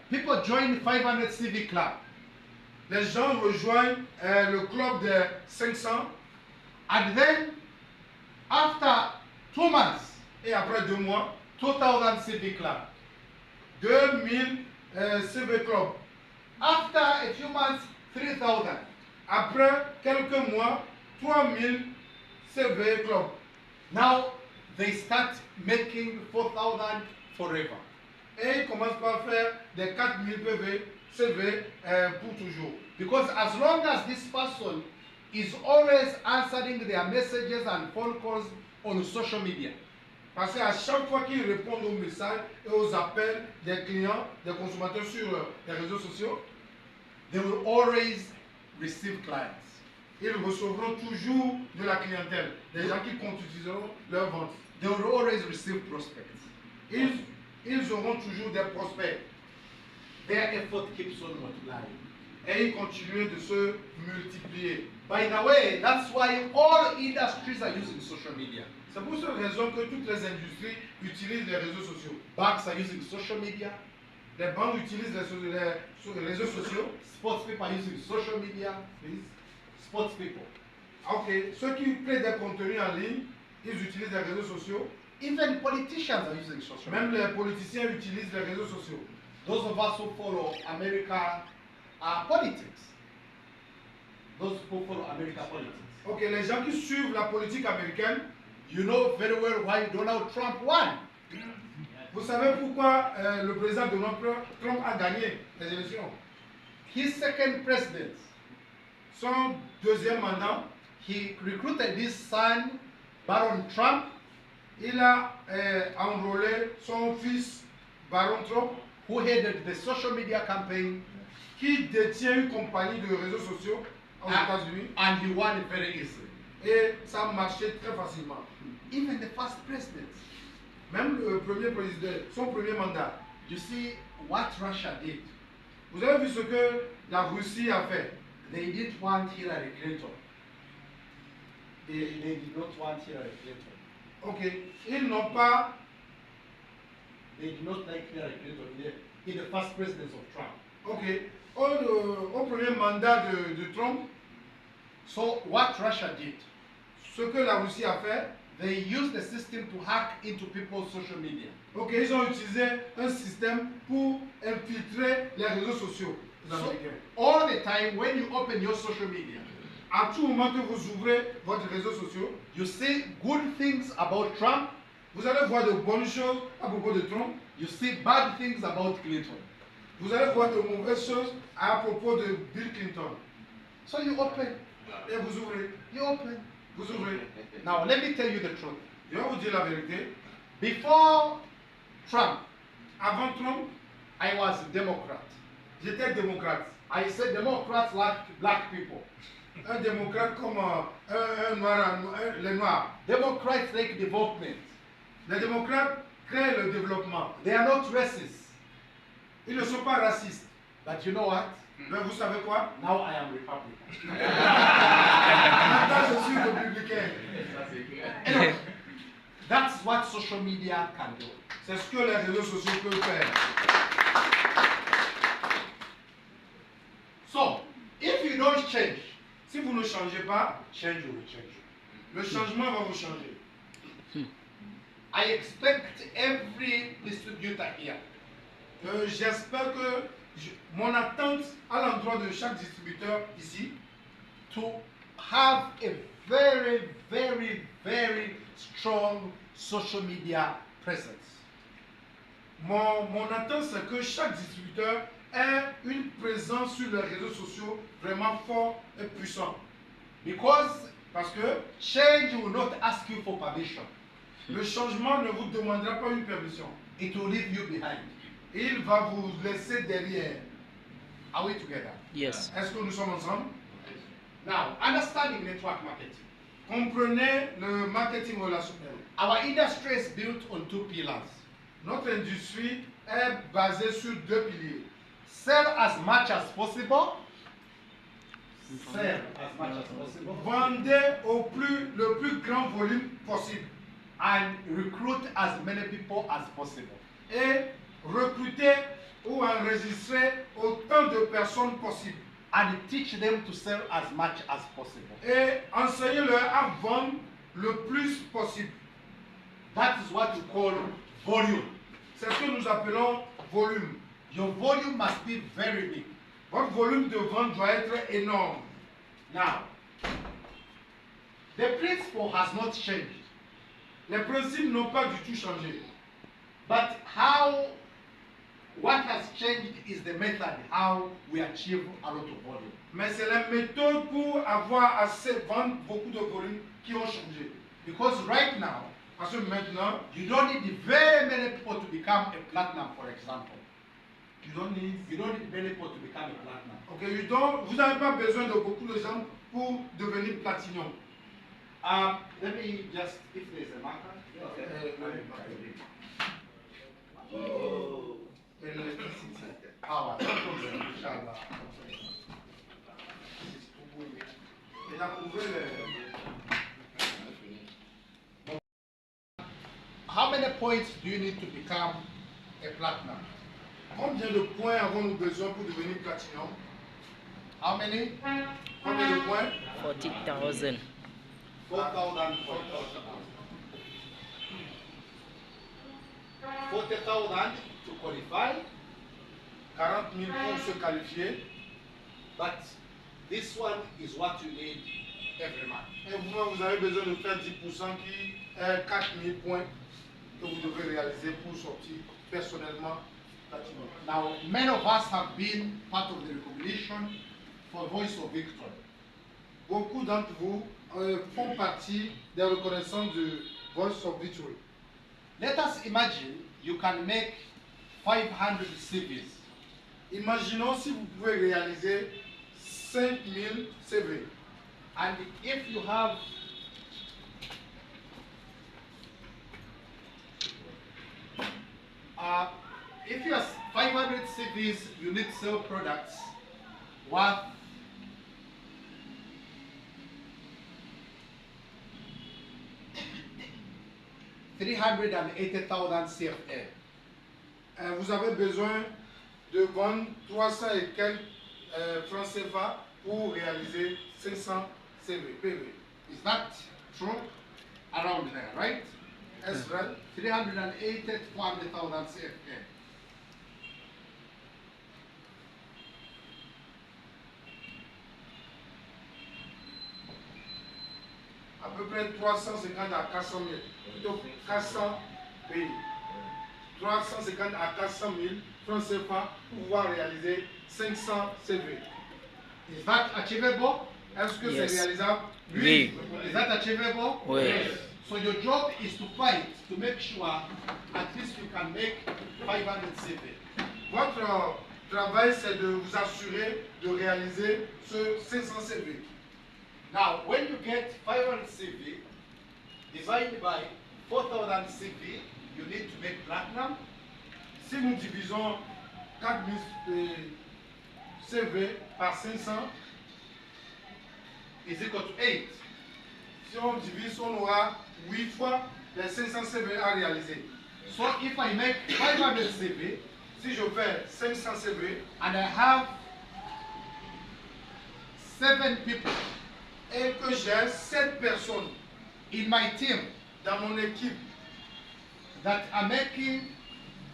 People join 500 CV club. Les gens rejoignent le club de 500. And then, after 2 months, Et après 2 mois, 2000 CV club. 2000 CV club. After a few months, 3000. Après quelques mois, 3000 CV club. Now, they start making 4000 forever. Et ils commencent par faire des 4000 CV pour toujours. Because as long as this person is always answering their messages and phone calls on social media, Parce qu'à chaque fois qu'ils répondent aux messages et aux appels des clients, des consommateurs sur les réseaux sociaux, they will always receive clients. ils recevront toujours de la clientèle, des gens qui utiliseront leur vente. They will always receive prospects. Ils auront toujours des prospects Their effort keeps on multiplying. et ils continuent de se multiplier. By the way, that's why all industries are using social media. C'est pour cette raison que toutes les industries utilisent les réseaux sociaux. Banks are using social media. Les banques utilisent les réseaux sociaux. Sports people are using social media. Please. Sports people. Ok, ceux qui créent des contenus en ligne, ils utilisent les réseaux sociaux. Even politicians are using social media. Même les politiciens utilisent les réseaux sociaux. Those of us who follow American politics. Those who follow American politics. Ok, les gens qui suivent la politique américaine, You know very well why Donald Trump won. vous savez pourquoi le président Donald Trump a gagné les élections. His second president, Son deuxième mandat, he recruited his son, Baron Trump, il a enrôlé son fils Baron Trump, who headed the social media campaign, qui détient une compagnie de réseaux sociaux aux États-Unis, and he won it very easily. et ça marchait très facilement. Even the first president. Même le premier président, son premier mandat. You see what Russia did. Vous avez vu ce que la Russie a fait. They didn't want Hillary Clinton. They did not want Hillary Clinton. Ok, ils n'ont pas, They did not like Hillary Clinton in the first presidency of Trump. ok, au premier mandat de Trump, So what Russia did, ce que la Russie a fait, they used the system to hack into people's social media. ok, ils ont utilisé un système pour infiltrer les réseaux sociaux des So Américains. all the time when you open your social media, À tout moment que vous ouvrez votre réseau social, you see good things about Trump, vous allez voir de bonnes choses à propos de Trump, you see bad things about Clinton. vous allez voir de mauvaises choses à propos de Bill Clinton. So you open, Et vous ouvrez, you open. vous ouvrez. Now let me tell you the truth. Je vais vous dire la vérité. Before Trump, Avant Trump, I was a Democrat. j'étais démocrate. I said Democrats like black people. Un démocrate comme un noir, les noirs. Democrats like development. Les démocrates créent le développement. They are not racist. Ils ne sont pas racistes. But you know what? Mais vous savez quoi? Now I am Republican. Maintenant, je suis républicain. Anyway, that's what social media can do. C'est ce que les réseaux sociaux peuvent faire. So, if you don't change, Si vous ne changez pas, change will change you. le changement va vous changer. I expect every distributor here J'espère que mon attente à l'endroit de chaque distributeur ici, to have a very, very, very strong social media presence. mon attente c'est que chaque distributeur ait une présence sur les réseaux sociaux vraiment fort et puissant. Because Parce que change will not ask you for permission. le changement ne vous demandera pas une permission. It will leave you behind. Il va vous laisser derrière. Are we together? Yes. Est-ce que nous sommes ensemble? Now, understanding network marketing. Comprenez le marketing relationnel. Our industry is built on two pillars. Notre industrie est basée sur deux piliers. Sell as much as possible. Sell as much as possible. Vendez le plus grand volume possible And recruit as many people as possible. et recruter ou enregistrer autant de personnes possible and teach them to sell as much as possible. et enseignez-leur à vendre le plus possible. That is what you call volume. C'est ce que nous appelons volume. Your volume must be very big. Votre volume de vente doit être énorme. Now, the principle has not changed, Les principes n'ont pas du tout changé. but what has changed is the method how we achieve a lot of volume. Mais c'est la méthode pour avoir assez vendre beaucoup de volume qui ont changé. Because right now, Parce que maintenant, you don't need very many people to become a platinum, for example. you don't need. You don't need many people to become a platinum. Ok, vous n'avez pas besoin de beaucoup de gens pour devenir platinum. Let me just, if there's a marker. Électricité. Power. No problem, inshallah. Il a trouvé les. How many points do you need to become a platinum? Combien de points avons-nous besoin pour devenir platinum? How many? Combien de points? 40,000. 4,000. 40,000 to qualify, 40 000 pour se qualifier. but this one is what you need every month. Et vous avez besoin de faire 10% qui est 4 000 points que vous devez réaliser pour sortir personnellement platinum. Now, many of us have been part of the recognition for Voice of Victory. Beaucoup d'entre vous font partie des reconnaissances de Voice of Victory. Let us imagine you can make 500 CVs. Imaginons si vous pouvez réaliser 5000 CV. And if you have if you have 500 CVs, you need to sell products worth $380,000 CFA. Vous avez besoin de vendre 300 et quelques francs CFA pour réaliser 500 CV. PV. Is that true? Around there, right? Est-ce vrai? 380 to 400,000 CFA. À peu près 350 à 400 000. Donc 400 pays. 350 à 400 000 francs CFA pour pouvoir réaliser 500 CV. Is that achievable? Est-ce que Yes. c'est réalisable? Oui. Is that achievable? Oui. Yes. So your job is to fight to make sure at least you can make 500 CV. Votre travail, c'est de vous assurer de réaliser ce 500 CV. Now, when you get 500 CV, divided by 4,000 CV, you need to make platinum. Si nous divisons 4000 CV par 500, Is equal to 8. si on divise, on aura 8 fois les 500 CV à réaliser. So if I make 500 CV Si je fais 500 CV and I have 7 people et que j'ai 7 personnes in my team dans mon équipe that are making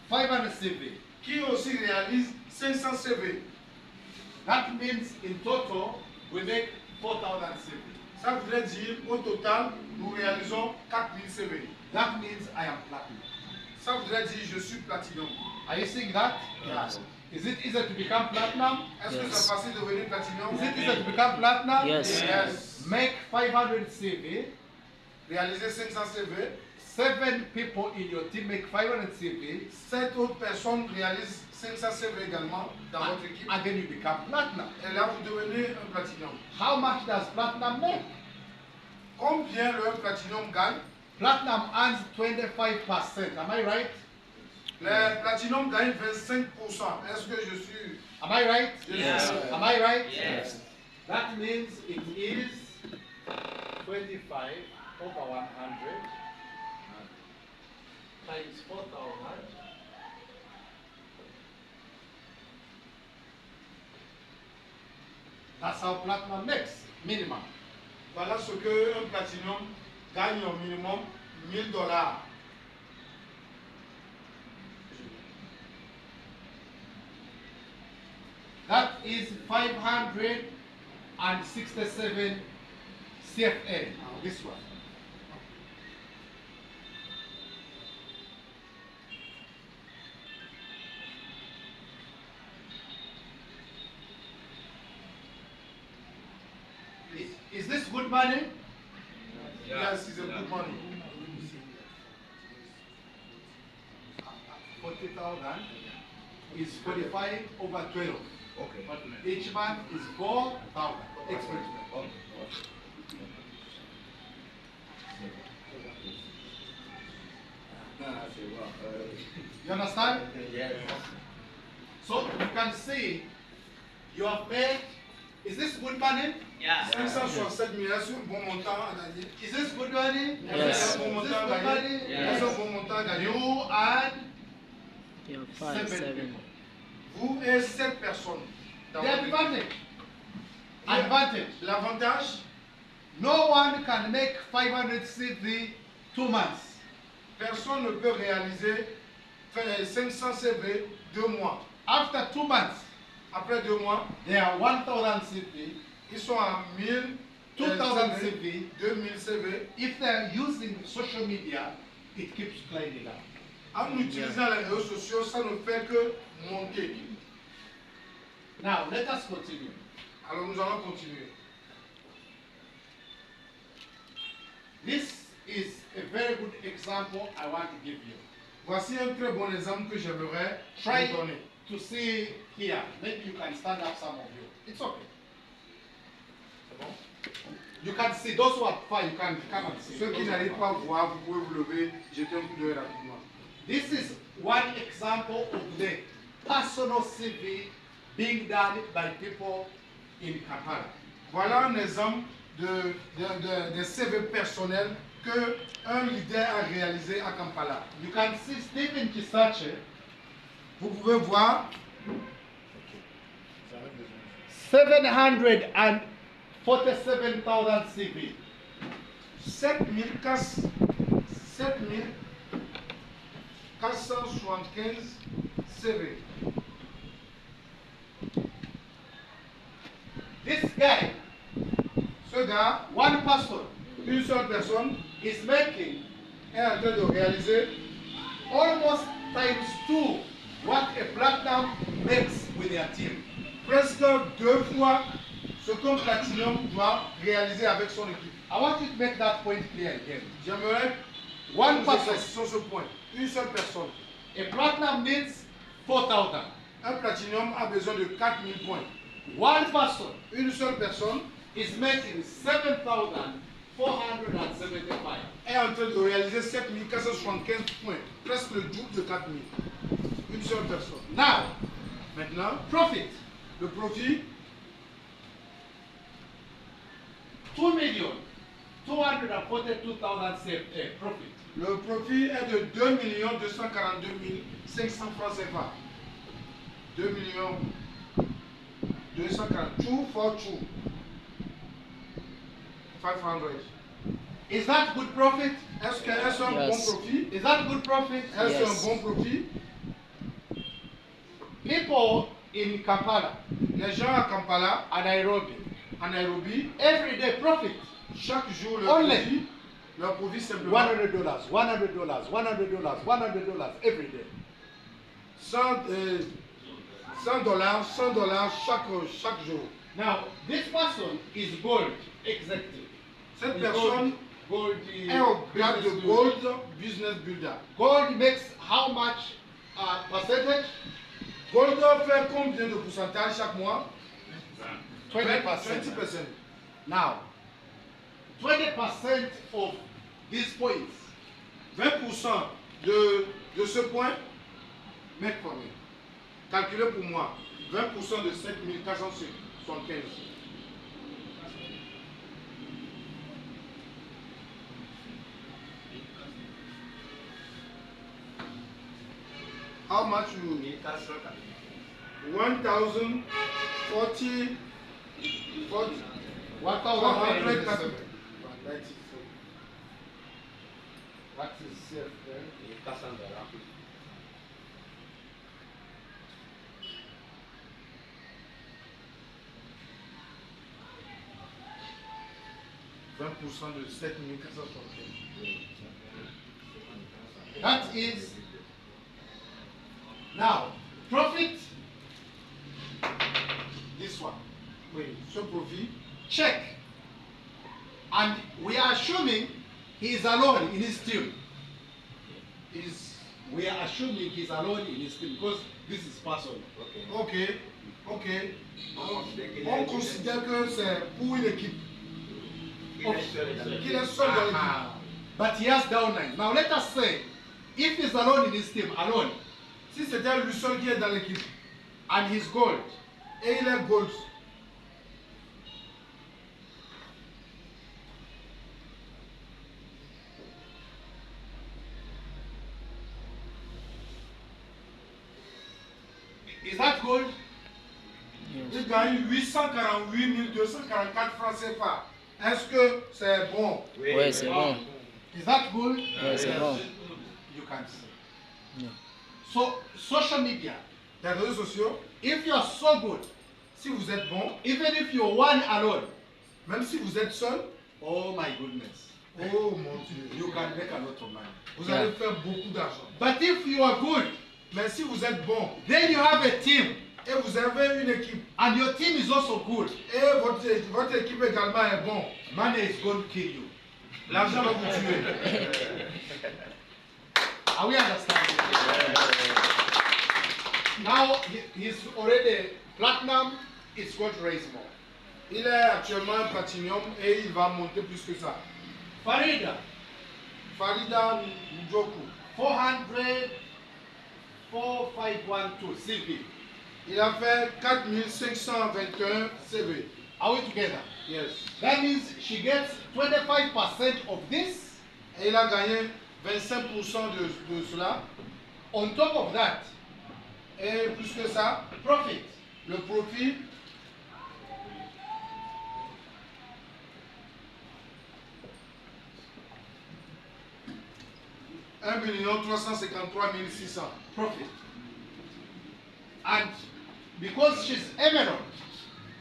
500 CV, qui aussi réalisent 500 CV, that means in total we make 4,000 CV. ça voudrait dire au total, nous réalisons 4000 CV. That means I am platinum. Ça voudrait dire je suis platinum. Are you seeing that? Yes. Is it easy to become platinum? Est-ce que Yes. c'est facile de devenir platinum? Is it easy to become platinum? Yes. Yes. Make 500 CV. Réaliser 500 CV, 7 people in your team make 500 CV, 7 autres personnes réalisent 500 CV également dans votre équipe. and then you become platinum. Et là, vous devenez un platinum. How much does platinum make? Combien le platinum gagne? Platinum earns 25%. Am I right? Le platinum gagne 25%. Est-ce que je suis... Am I right? Yes. Am I right? Yes. That means it is 25 over 100 times 4,000 That's how platinum makes, minimum. Voilà ce que un platinum gagne au minimum $1000. That is 567 CFA, this one. Is this good money? Yes, it's a good money. 40,000 is 45 over 12. Okay. Each month is 4,000. Expensive. You understand? Yes. So you can see you have made. Is this good money? Yeah. 567 000, est-ce un bon montant à gagner? Is this good money? Yes. Est-ce un bon Is montant this à good gagner? money? Est-ce un bon montant à gagner? You and You're 5, 7. Vous et 7 personnes. the advantage. Advantage. L'avantage, No one can make 500 CV 2 months. personne ne peut réaliser 500 CV 2 mois. After 2 months, Après 2 mois, they are 1,000 CV, ils sont à 1000, 2,000 CV. 2000 CV. If they are using social media, it keeps climbing up. En utilisant les réseaux sociaux, ça ne fait que monter. Now, let us continue. Alors nous allons continuer. This is a very good example I want to give you. Voici un très bon exemple que j'aimerais Try vous donner. to see here. Maybe you can stand up, some of you. It's okay. You can see those who are far, you can come and see. Ceux qui n'arrivent pas à voir, vous pouvez vous lever, jeter un coup d'œil rapidement. This is one example of the personal CV being done by people in Kampala. Voilà un exemple de CV personnel que un leader a réalisé à Kampala. You can see Stephen Kisache, Vous pouvez voir 747,000 CV. 7475 CV. This guy, Ce gars, one person, une seule personne, is making est en train de réaliser almost times 2 what a platinum makes with their team. presque 2 fois ce qu'un platinum doit réaliser avec son équipe. I want you to make that point clear again. J'aimerais One poser person, sur ce point. Une seule personne. a platinum needs 4,000. Un platinum a besoin de 4000 points. One person Une seule personne is making 7,475. est en train de réaliser 7475 points, presque le double de 4000. Une seule personne. Now, Maintenant, profit le profit, 2,242,000 profit. le profit est de 2 242 500 francs CFA. 2 242 for 2. 500. Is that good profit? Est-ce un Yes. bon profit? Is that good profit? Est-ce Yes. un bon profit? People in Kampala Les gens à Kampala, and Nairobi, à Nairobi, every day profit chaque jour Only. leur profit simplement $100, $100, $100, $100 every day. 100 $100 chaque jour. Now, this person is gold executive. Cette Is personne gold, est au grade de business Gold Business Builder. Gold makes how much percentage? Gold fait combien de pourcentage chaque mois? 20%. 20%. Now, 20% of these points 20% de ce point, make for me. calculé pour moi. 20% de 7475. How much you need? 1040 1,497. 94. What is CF there? $400. 20% de 7475. That is now profit. This one. Oui, ce profit, Check. And we are assuming he is alone in his team. We are assuming he's alone in his team because this is personal. ok. On considère que c'est pour une équipe. Qu'il est seul dans l'équipe. Ah, but he has downline. Now let us say, if he's alone in his team, alone, Si c'était lui seul qui est dans l'équipe and he's gold, et il est gold, is that gold? il gagne 848 244 francs CFA. Est-ce que c'est bon? Ouais, c'est bon. Is that gold? Ouais, c'est bon. You can't say. No. So social media, Les réseaux sociaux, if you are so good, si vous êtes bon, even if you're one alone, même si vous êtes seul, oh my goodness, oh mon Dieu, you can make a lot of money. vous allez faire beaucoup d'argent. But if you are good, Mais si vous êtes bon then you have a team, et vous avez une équipe and your team is also good, et votre équipe également est bon, money is going to kill you. l'argent va vous tuer. Are we understanding? Now he's already platinum, it's going to raise more. Il est actuellement un platinum et il va monter plus que ça. Farida, Farida Njoku, 4512 CV. il a fait 4521 CV. Are we together? Yes. That means she gets 25% of this. Et il a gagné 25% de cela. On top of that, Et plus que ça, profit. le profit, $1 353 600. Profit. And because she's emerald,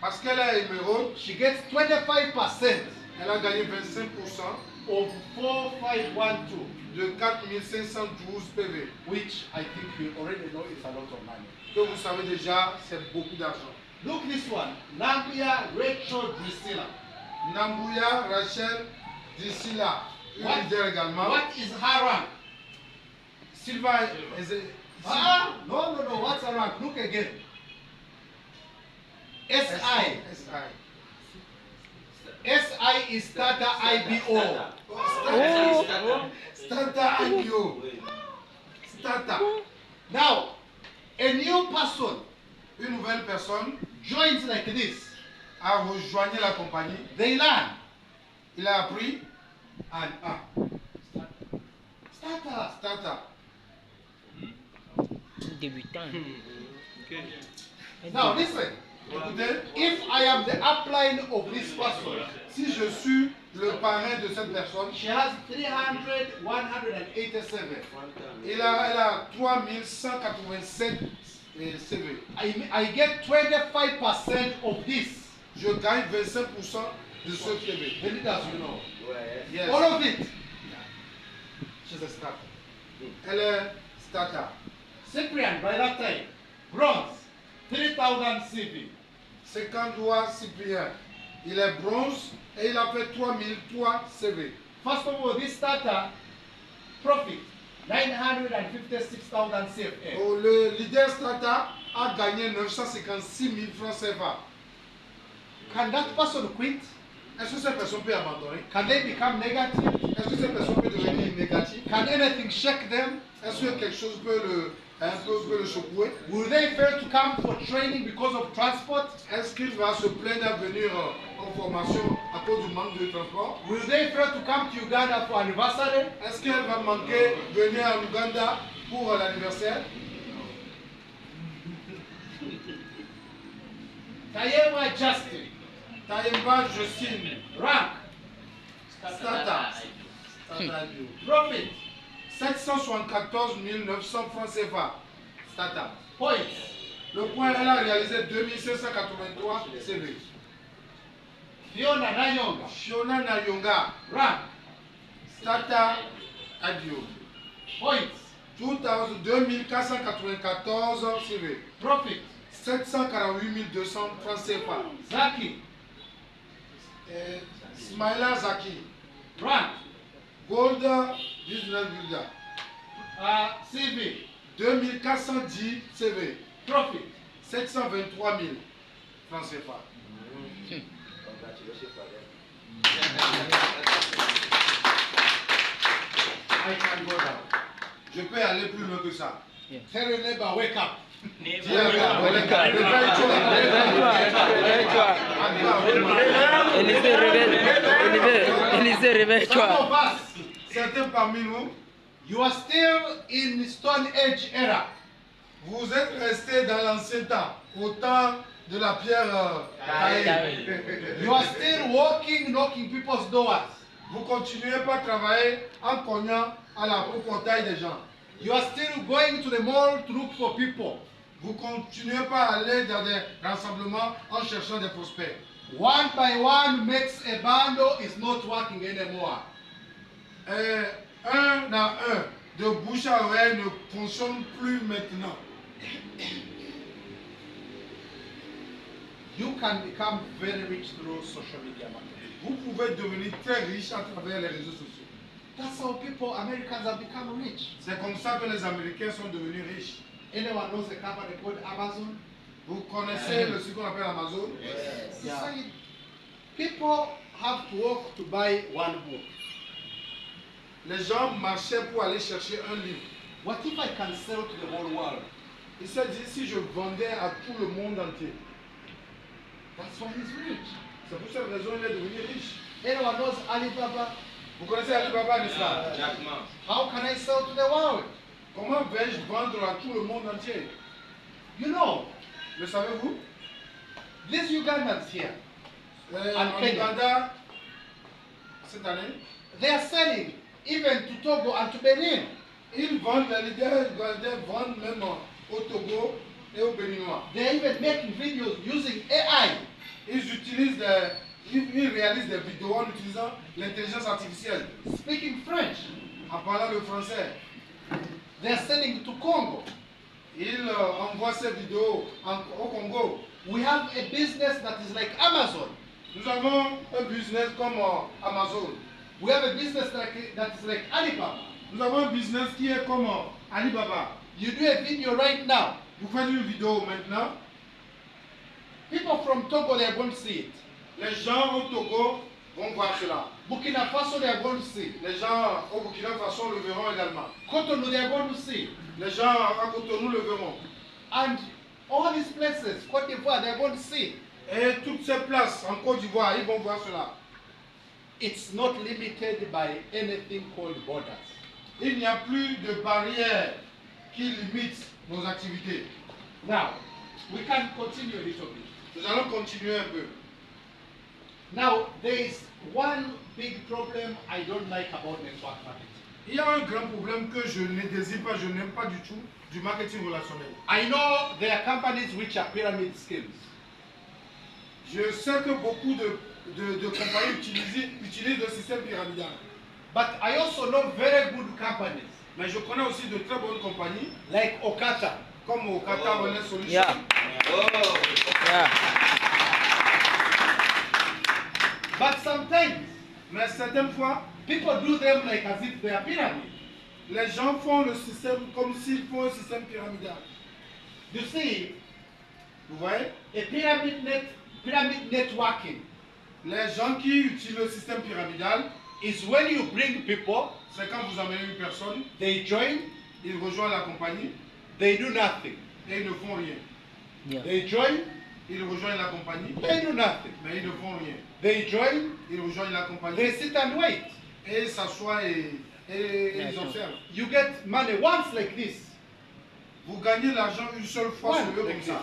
Parce qu'elle est émeraude, she gets 25% elle a gagné 25% of 4512, de 4512 PV. which I think you already know is a lot of money. Que vous savez déjà, c'est beaucoup d'argent. Look this one, Nambia Rachel Drusilla. Nambuya Rachel Drusilla, une What? leader également. What is her rank? Sylvain, Ah, no, what's her rank? Look again. SI. SI is Tata IBO. Stata IBO. Stata. Now, a new person Une nouvelle personne joins like this. a rejoint la compagnie. They learn. Il a appris And Stata. Stata. Débutant. Now listen. Écoutez, If I am the upline of this person, si je suis le parrain de cette personne, she has 187. elle a 3187 CV. I get 25% of this. Je gagne 25% de ce CV. The leaders, you know. Yes. All of it. She's a starter. Elle est Stata. Cyprian, by that time, bronze, 3,000 CV. 50 doigts Cyprien. Il est bronze et il a fait 3003 CV. First of all, this starter, profit, 956,000 CFA. Oh, le leader Stata a gagné 956 000 francs CFA. Can that person quit? Est-ce que cette personne peut abandonner? Can they become negative? Est-ce que cette personne peut devenir négative? Can anything shake them? Est-ce que quelque chose peut le secouer? Will they fail to come for training because of transport? Est-ce qu'il va se plaindre à venir en formation à cause du manque de transport? Will they fail to come to Uganda for anniversary? Est-ce qu'elle va manquer venir en Ouganda pour l'anniversaire? Tayewa Justin, Taïmba, je signe. Rank. Stata. Profit. 774 900 francs CFA. Stata. Points. Le point, elle a réalisé 2583 CV. Fiona Nanyonga. Fiona Nayonga. Rank. Stata Adio. Points. 2494 CV. Profit. 748 200 francs CFA. Zaki. Smaila Zaki. Rank. Gold 19 Builder. CV. 2410 CV. Profit. 723 000 francs CFA. I can go down. Je peux aller plus loin que ça. Tell your neighbor, wake up. Dis à la- réveille-toi. Élisée, Some réveille-toi. of us, Certains parmi nous, you are still in Stone Age era. vous êtes restés dans l'ancien temps, au temps de la pierre taillée. You are still walking, knocking people's doors. Vous continuez pas à travailler en cognant au portail des gens. You are still going to the mall to look for people. Vous continuez pas à aller dans des rassemblements en cherchant des prospects. One by one makes a bundle is not working anymore. Un à un, de bouche à oreille ne fonctionne plus maintenant. You can become very rich through social media marketing. Vous pouvez devenir très riche à travers les réseaux sociaux. That's how people, Americans have become rich. C'est comme ça que les Américains sont devenus riches. Anyone knows a company called Amazon? Vous connaissez ce qu'on appelle Amazon? You see, people have to work to buy one book. Les gens marchaient pour aller chercher un livre. What if I can sell to the whole world? Il s'est dit, si je vendais à tout le monde entier. That's why he's rich. C'est pour cette raison qu'il est devenu riche. Anyone knows Alibaba? Vous connaissez Alibaba, n'est-ce pas? How can I sell to the world? Comment vais-je vendre à tout le monde entier? You know, Le savez-vous? these Ugandans here, En Kenya. Ouganda, cette année, they are selling even to Togo and to Benin. ils vendent, les leaders ougandais vendent même au Togo et au Béninois. They are even making videos using AI. Ils réalisent des vidéos en utilisant l'intelligence artificielle, Speaking French. en parlant le français. They are selling to Congo. Ils envoient ces vidéos au Congo. We have a business that is like Amazon. Nous avons un business comme Amazon. We have a business that is like Alibaba. Nous avons un business qui est comme Alibaba. You do a video right now. Vous faites une vidéo maintenant, People from Togo, they are going to see it. les gens au Togo vont voir cela. Burkina Faso, they are going to see it. Les gens au Burkina Faso le verront également. Cotonou, they are going to see it. Les gens à Cotonou le verront. And all these places, Cote d'Ivoire, they are going to see it. Et toutes ces places en Côte d'Ivoire, ils vont voir cela. It's not limited by anything called borders. Il n'y a plus de barrières qui limitent nos activités. Now, we can continue a little bit. Nous allons continuer un peu. Now, there is one big problem I don't like about network marketing. Il y a un grand problème que je ne désire pas, je n'aime pas du tout du marketing relationnel. I know there are companies which are pyramid schemes. Je sais que beaucoup de compagnies utilisent le système pyramidal. But I also know very good companies Mais je connais aussi de très bonnes compagnies like Okata. comme au Qatar Wellness Solutions. Yeah. Yeah. But sometimes Mais certaines fois, people do them like as if they are pyramid. les gens font le système comme s'ils font un système pyramidal. You see, Vous voyez? a pyramid networking Les gens qui utilisent le système pyramidal, is when you bring people, c'est quand vous amenez une personne, they join, ils rejoignent la compagnie they do nothing. et ils ne font rien. Yeah. They join, Ils rejoignent la compagnie, they do nothing. mais ils ne font rien. They join, Ils rejoignent la compagnie they sit and wait. et ils s'assoient et ils observent. You get money once like this. Vous gagnez l'argent une seule fois Ouais, sur eux comme like ça.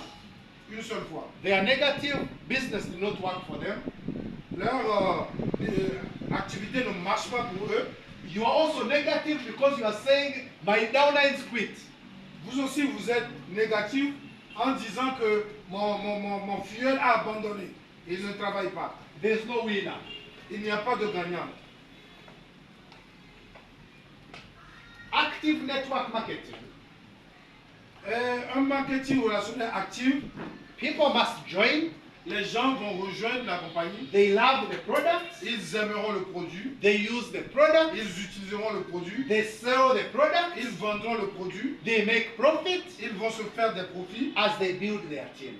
une seule fois. Their negative business did not work for them. Leur activité ne marche pas pour eux. You are also negative because you are saying my downlines quit. Vous aussi, vous êtes négatif en disant que mon filleul a abandonné. Il ne travaille pas. There's no winner. Il n'y a pas de gagnant. Active network marketing. Un marketing relationnel actif, People must join. les gens vont rejoindre la compagnie. They love the product. Ils aimeront le produit. They use the product. Ils utiliseront le produit. They sell the product. Ils vendront le produit. They make profit Ils vont se faire des profits as they build their team.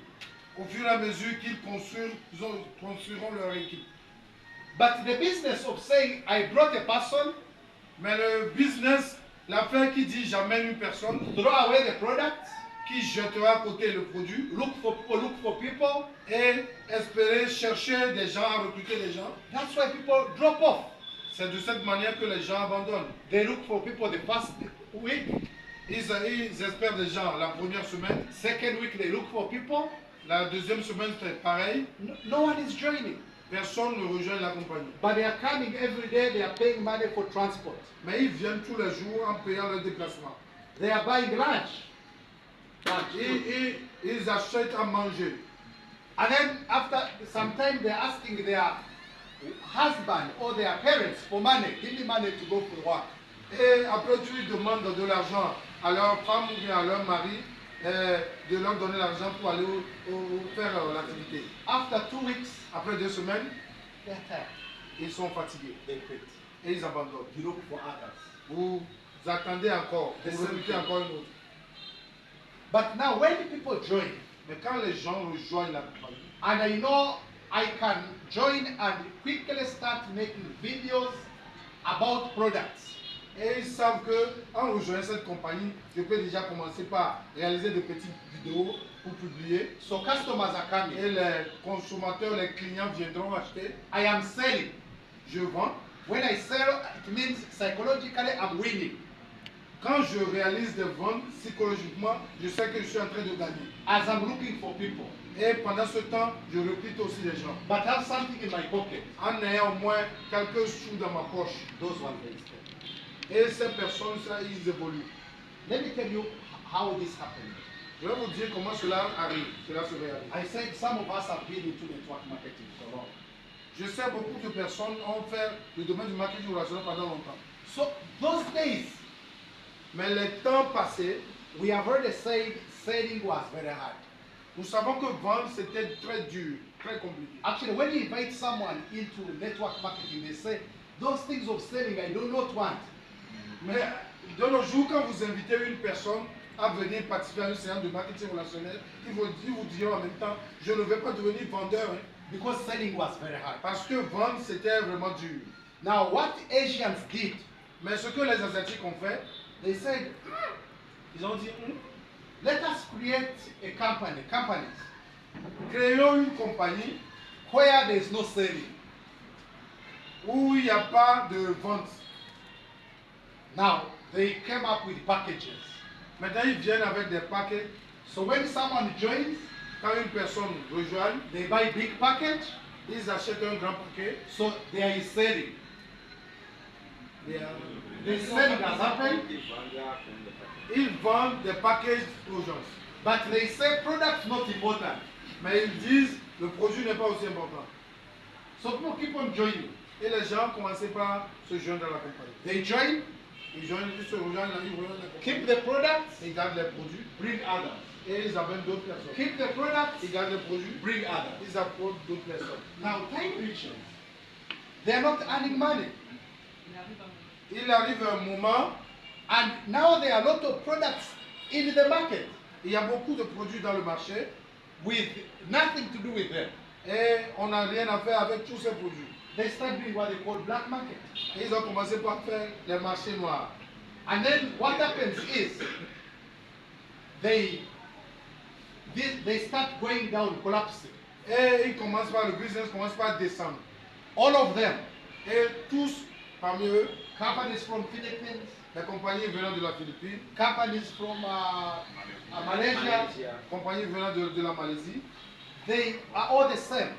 au fur et à mesure qu'ils construiront leur équipe. But the business of saying I brought a person, Mais le business, l'affaire qui dit j'amène une personne, throw away the product, qui jettera à côté le produit look for people, et espérer chercher des gens, à recruter des gens, that's why people drop off. c'est de cette manière que les gens abandonnent. They look for people the first week, Ils espèrent des gens la première semaine, second week they look for people. la deuxième semaine c'est pareil, No one is joining. personne ne rejoint la compagnie. But they are coming every day, they are paying money for transport. Mais ils viennent tous les jours en payant leur déplacement. They are buying lunch. Ils achètent à manger. And then after some time they're asking their husband or their parents for money. Give me money to go for work. Et après, tu demandes de l'argent à leur femme ou bien à leur mari, de leur donner l'argent pour aller faire l'activité. After 2 weeks, Après 2 semaines, they're tired. ils sont fatigués They quit. et ils abandonnent. You look for others. Vous attendez encore, vous recrutez encore une autre. But now when people join, Mais quand les gens rejoignent la compagnie, and I know I can join and quickly start making videos about products. et ils savent qu'en rejoignant cette compagnie, je peux déjà commencer par réaliser des petites vidéos pour publier. So customers are coming. Et les consommateurs, les clients viendront acheter. I am selling. Je vends. When I sell, it means psychologically I'm winning. Quand je réalise des ventes, psychologiquement, je sais que je suis en train de gagner. As I'm looking for people. Et pendant ce temps, je recrute aussi des gens. But have something in my pocket. En ayant au moins quelques sous dans ma poche. Those ones they stay. Et ces personnes, ça, ils évoluent. Let me tell you how this happened. Je vais vous dire comment cela arrive, cela se réalise. I said some of us have been into network marketing for long. Je sais beaucoup de personnes ont fait le domaine du marketing relationnel pendant longtemps. So those days, Mais les temps passés, we have heard saying selling was very hard. nous savons que vendre, c'était très dur, très compliqué. Actually, when you invite someone into network marketing, they say, those things of selling I do not want. Mais de nos jours, quand vous invitez une personne à venir participer à une séance de marketing relationnel, ils vous diront en même temps, je ne vais pas devenir vendeur, hein, Because selling was very hard. parce que vendre, c'était vraiment dur. Now, what Asians did, Mais ce que les Asiatiques ont fait, they said, ils ont dit, let us create a companies, créons une compagnie where there is no selling. où il n'y a pas de vente. Now, they came up with packages. Maintenant, ils viennent avec des paquets. So when someone joins, Quand une personne rejoint, they buy big package, ils achètent un grand paquet. so there is selling. The selling has happened, Ils vendent des paquets aux gens. but they say product not important. Mais ils disent, le produit n'est pas aussi important. So people keep on joining. Et les gens commençaient par se joindre à la compagnie. They join, Ils se rejoignent la compagnie. keep the products, Ils gardent les produits bring others. et ils amènent d'autres personnes. Keep the products, Ils gardent les produits, bring others. ils apportent d'autres personnes. Now, time reaches. They are not earning money. Il arrive un moment, And now there are a lot of products in the market il y a beaucoup de produits dans le marché with nothing to do with them. et on n'a rien à faire avec tous ces produits. They start doing what they call black market. Et ils ont commencé par faire les marchés noirs. And then what happens is they start going down, collapsing. Et ils commencent par, le business commence par descendre. All of them, Et tous, parmi eux, companies from Philippines, Les compagnies venant de la Philippines, companies from Malaysia, compagnies venant de la Malaisie, they are all the same.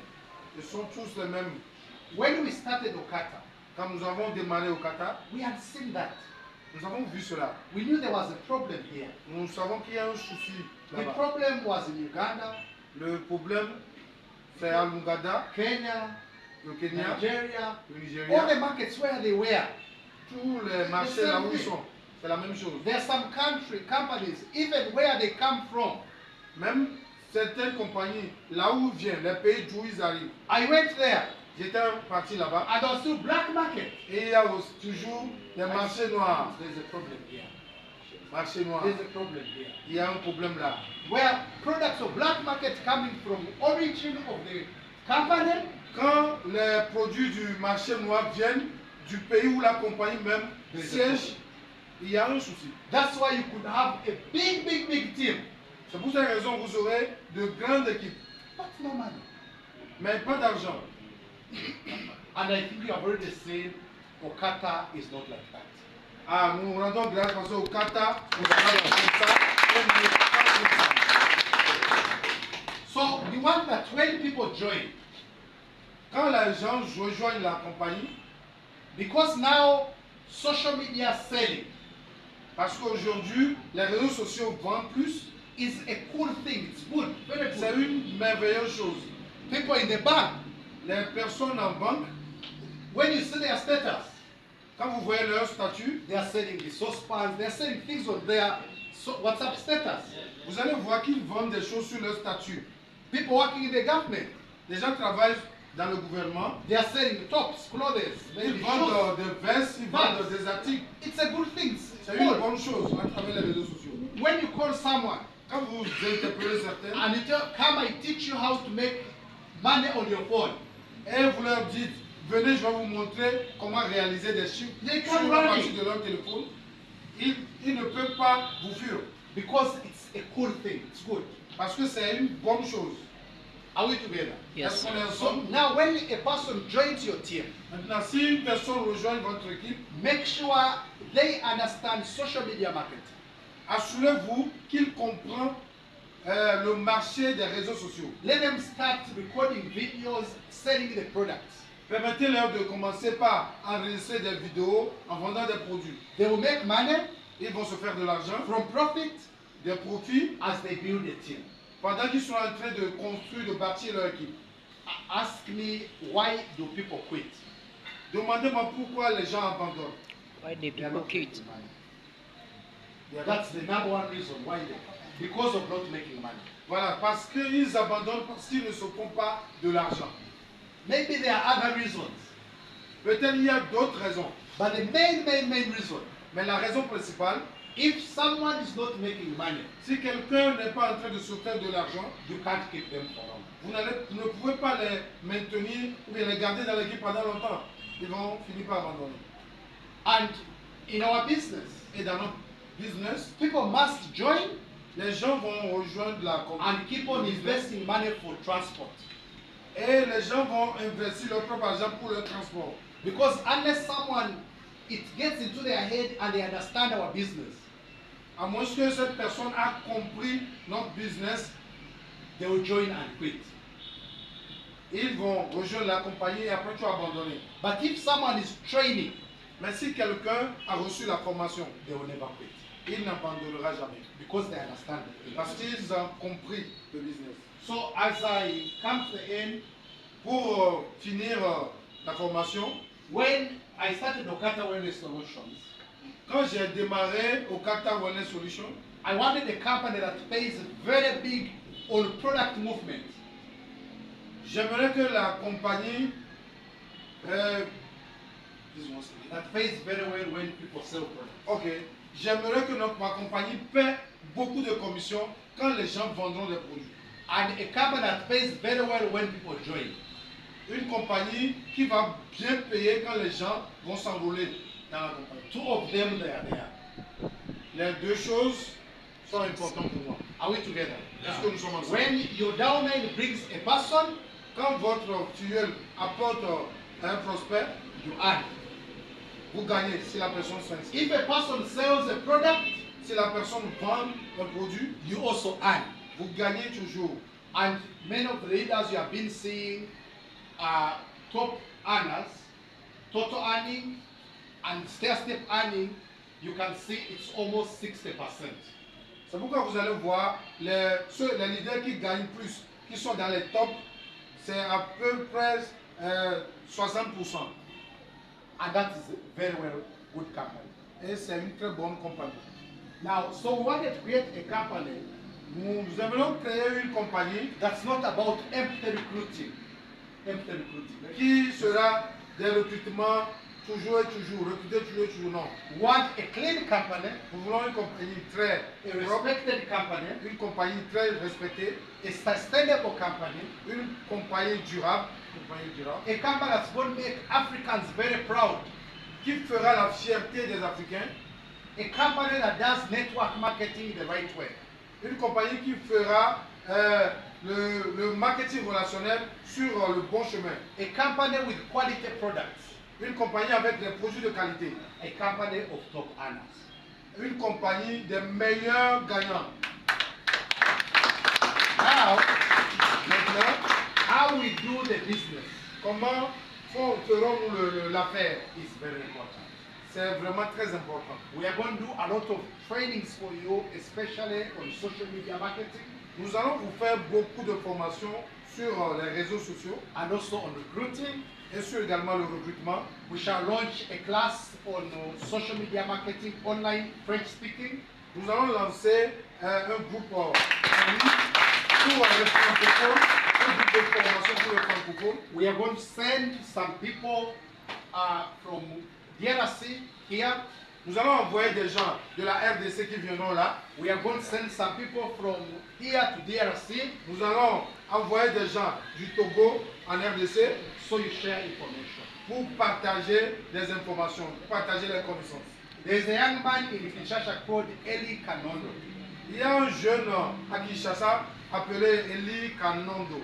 ils sont tous les mêmes. When we started Okata, Quand nous avons démarré au Qatar, we had seen that. nous avons vu cela. We knew there was a problem here. Nous savons qu'il y a un souci The là-bas. problem was in Uganda, Le problème, c'est à Luganda, Kenya, le Kenya, Nigeria, le all the Nigeria, markets where they were. tous les marchés là où ils sont. C'est la même chose. There are some companies, even where they come from. Même certaines compagnies, là où ils viennent, les pays d'où ils arrivent. I went there J'étais parti là-bas and there was still black market. et il y a aussi toujours les marchés noirs. There's a problem here. Marchés noirs. There's a problem here. Il y a un problème là. Where products of black market coming from origin of the company, Quand les produits du marché noir viennent du pays où la compagnie même siège, il y a un souci. that's why you could have a big team, C'est pour cette raison que vous aurez de grandes équipes, but no money. mais pas d'argent. And I think you have already seen Okata is not like that. Ah, nous rendons grâce parce qu'au Qatar, nous avons comme ça, et nous n'est pas comme ça. So we want that when people join, Quand les gens rejoignent la compagnie, because now social media selling parce qu'aujourd'hui, les réseaux sociaux vendent plus, is a cool thing. It's good, very c'est good. une merveilleuse chose. People in the bank, Les personnes en banque, when you see their status, quand vous voyez leur statut, they are selling the saucepans, they are selling things on their WhatsApp status. vous allez voir qu'ils vendent des choses sur leur statut. People working in the government, Les gens travaillent dans le gouvernement, they are selling tops, clothes, ils maybe vendent shoes. des vestes, ils vendent des articles. It's a good thing. It's C'est une good. bonne chose à travers les réseaux sociaux. When you call someone Quand vous interpellez certains and you tell, come I teach you how to make money on your phone, et vous leur dites, venez, je vais vous montrer comment réaliser des chiffres They sur come la running. partie de leur téléphone, ils ne peuvent pas vous fuir because it's a cool thing. It's good. parce que c'est une bonne chose. Are we together? Yes. Est-ce qu'on est So ensemble? now when a person joins your team, Maintenant, si une personne rejoint votre équipe, make sure they understand social media marketing. assurez-vous qu'il comprend le marché des réseaux sociaux. Let them start recording videos, selling the products. Permettez-leur de commencer par enregistrer des vidéos en vendant des produits. They will make money Ils vont se faire de l'argent, from profit des profits, as they build a team. pendant qu'ils sont en train de construire, de bâtir leur équipe. Ask me, why do people quit? Demandez-moi pourquoi les gens abandonnent. Why the They are people not quit? making money. That's the number one reason why they because of not making money. Voilà, parce qu'ils abandonnent parce qu'ils ne se font pas de l'argent. Maybe there are other reasons, Peut-être il y a d'autres raisons, but the main reason, mais la raison principale, if someone is not making money, si quelqu'un n'est pas en train de se faire de l'argent, you can't keep them for long. vous ne pouvez pas les maintenir ou bien les garder dans l'équipe pendant longtemps. Ils vont finir par abandonner. And in our business, Et dans notre business, people must join les gens vont rejoindre la compagnie. and keep on investing money for transport. Et les gens vont investir leur propre argent pour le transport. Because unless someone, it gets into their head and they understand our business, À moins que cette personne a compris notre business, they will join and quit. ils vont rejoindre la compagnie et après tu vas abandonner. But if someone is training, Mais si quelqu'un a reçu la formation, they will never quit il n'abandonnera jamais. because they understand it. Parce qu'ils ont compris le business. So as I come to the end, Pour finir la formation, when I started Okata Wellness Solutions, quand j'ai démarré au Qatar Wellness Solution, I wanted a company that pays very big on product movement. j'aimerais que la compagnie That pays very well when people sell products. ok, j'aimerais que ma compagnie paie beaucoup de commissions quand les gens vendront des produits. And a company that pays very well when people join. Une compagnie qui va bien payer quand les gens vont s'enrôler dans la compagnie. Two of them, they are there. Les deux choses sont importantes pour moi. Are we together? Est-ce que nous sommes ensemble? When your downline brings a person, Quand votre filleul apporte un prospect, you add. vous gagnez si la personne s'inscrit. If a person sells a product, Si la personne vend un produit, you also earn. vous gagnez toujours. And many of the leaders you have been seeing are top earners, total earning and stair-step earning, you can see it's almost 60%. C'est pourquoi vous allez voir les leaders qui gagnent plus, qui sont dans les tops, c'est à peu près 60%. And that is a very well good company. Et c'est une très bonne compagnie. Now, so we wanted to create a company Nous aimerions créer une compagnie that's not about empty recruiting. Empty recruiting. qui sera des recrutements toujours et toujours, recruter toujours et toujours, non. We want a clean company, Nous voulons une compagnie très a propre, respected company, une compagnie très respectée, a sustainable company, une compagnie durable, a company that's going to make Africans very proud, qui fera la fierté des Africains, a company that does network marketing the right way, une compagnie qui fera le marketing relationnel sur le bon chemin, a company with quality products, une compagnie avec des produits de qualité, a company of top earners. une compagnie des meilleurs gagnants. Now, Maintenant, how we do the business comment ferons-nous l'affaire? is very important. C'est vraiment très important. We are going to do a lot of trainings for you, especially on social media marketing Nous allons vous faire beaucoup de formations sur les réseaux sociaux and also on recruiting. et sur également le recrutement. We shall launch a class on social media marketing online French speaking. Nous allons lancer un groupe en ligne pour les francophones, un groupe de formation pour les francophones. We are going to send some people from DRC here. Nous allons envoyer des gens de la RDC qui viendront là. We are going to send some people from here to DRC, Nous allons envoyer des gens du Togo en RDC so you share information. pour partager des informations, pour partager les connaissances. There's a young man in Kinshasa called Eli Kanondo. Il y a un jeune à Kinshasa appelé Eli Kanondo.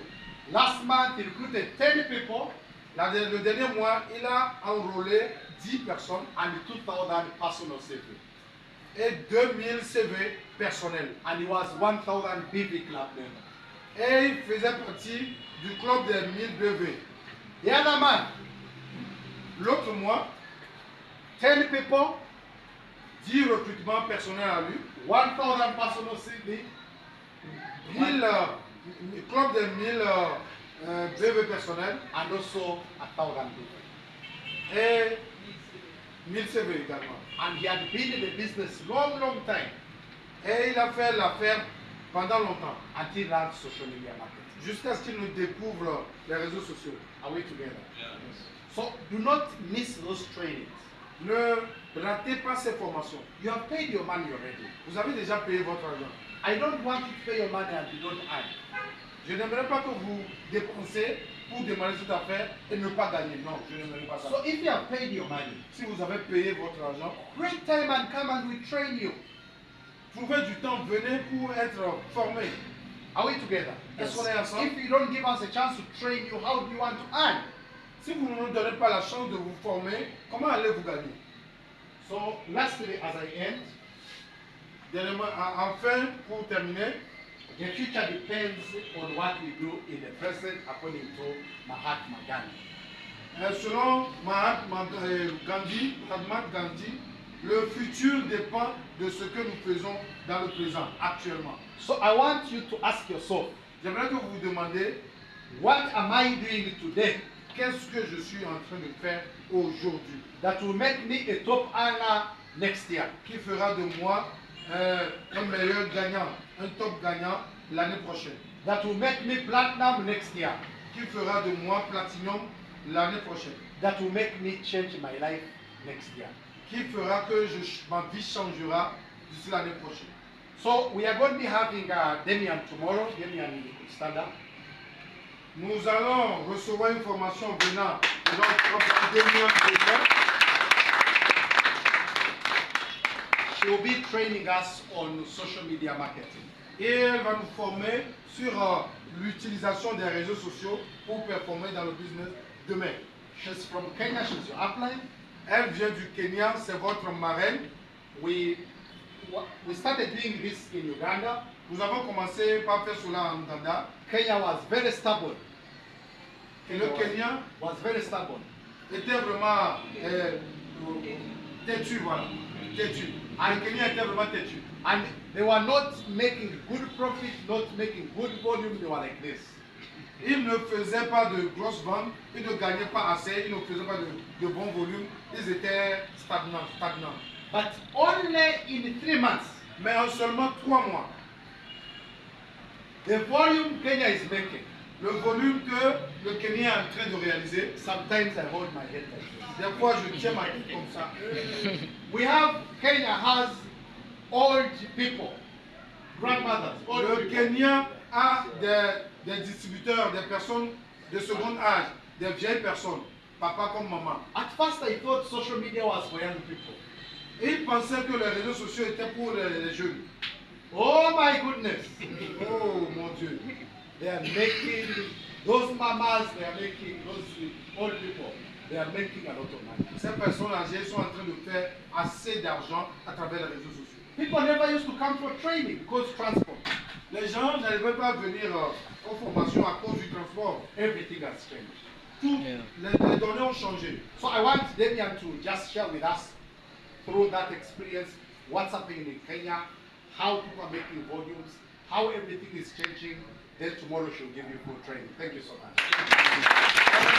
Last month he recruited 10 people Le dernier mois, il a enrôlé 10 personnes and 2,000 personal CV. et 2000 CV personnels. And he was 1,000 BB club member. Et il faisait partie du club des 1000 BV. The other man, L'autre mois, 10 people, 10 recrutements personnels à lui, 1,000 personal CV, 1000, club des 1000 BV personnels and also 1,000 BB. et 1000 CV également. And he had been in the business long time Et il a fait l'affaire pendant longtemps, until he learned social media marketing. jusqu'à ce qu'il ne découvre les réseaux sociaux. Are we together? So do not miss those trainings. Ne ratez pas ces formations. You have paid your money already. Vous avez déjà payé votre argent. I don't want you to pay your money and you don't earn. Je n'aimerais pas que vous dépensez pour démarrer cette affaire et ne pas gagner. Non, je n'aimerais pas ça. So if you have paid your money, Si vous avez payé votre argent, great time and come and we train you. trouvez du temps, venez pour être formé. Are we together? Est-ce qu'on est ensemble? If you don't give us a chance to train you, how do you want to earn? Si vous ne nous donnez pas la chance de vous former, comment allez-vous gagner? So lastly, as I end, Dernièrement, enfin, pour terminer, the future depends on what we do in the present according to Mahatma Gandhi. selon Mahatma Gandhi, le futur dépend de ce que nous faisons dans le présent, actuellement. So I want you to ask yourself, J'aimerais que vous vous demandiez, what am I doing today qu'est-ce que je suis en train de faire aujourd'hui that will make me a top earner next year? qui fera de moi un meilleur gagnant, un top gagnant l'année prochaine, That will make me platinum next year? qui fera de moi platinum l'année prochaine, That will make me change my life next year? qui fera que ma vie changera d'ici l'année prochaine. So we are going to be having Demian tomorrow. Demian, you could stand up. Nous allons recevoir une formation venant de notre propre Damien Bénin. She will be training us on social media marketing. Et elle va nous former sur l'utilisation des réseaux sociaux pour performer dans le business demain. She's from Kenya. She's your upline. Elle vient du Kenya, c'est votre marraine. We started doing this in Uganda. Nous avons commencé par faire cela en Ouganda. Kenya was very stubborn. Et le Kenya was very stubborn. était vraiment têtu, voilà. Têtu. Le Kenya était vraiment têtu. And they were not making good profit, not making good volume, they were like this. Ils ne faisaient pas de grosses ventes, ils ne gagnaient pas assez, ils ne faisaient pas de bon volume, ils étaient stagnants. But only in 3 months, Mais en seulement 3 mois, the volume Kenya is making, le volume que le Kenya est en train de réaliser, sometimes I hold my head like this. des fois je tiens ma tête comme ça. Kenya has old people, grandmothers, old Le people. Kenya a des distributeurs, des personnes de second âge, des vieilles personnes, papa comme maman. At first I thought social media was for young people. Ils pensaient que les réseaux sociaux étaient pour les jeunes. Oh my goodness. Oh mon Dieu. They are making, those mamas, they are making, those old people, they are making a lot of money. Ces personnes âgées sont en train de faire assez d'argent à travers les réseaux sociaux. People never used to come for training because transport. Les gens n'arrivaient pas à venir aux formations à cause du transport. Everything has changed. Tout, Yeah. les données ont changé. So I want Damian to just share with us through that experience what's happening in Kenya, how people are making volumes, how everything is changing. Then tomorrow she'll give you full training. Thank you so much.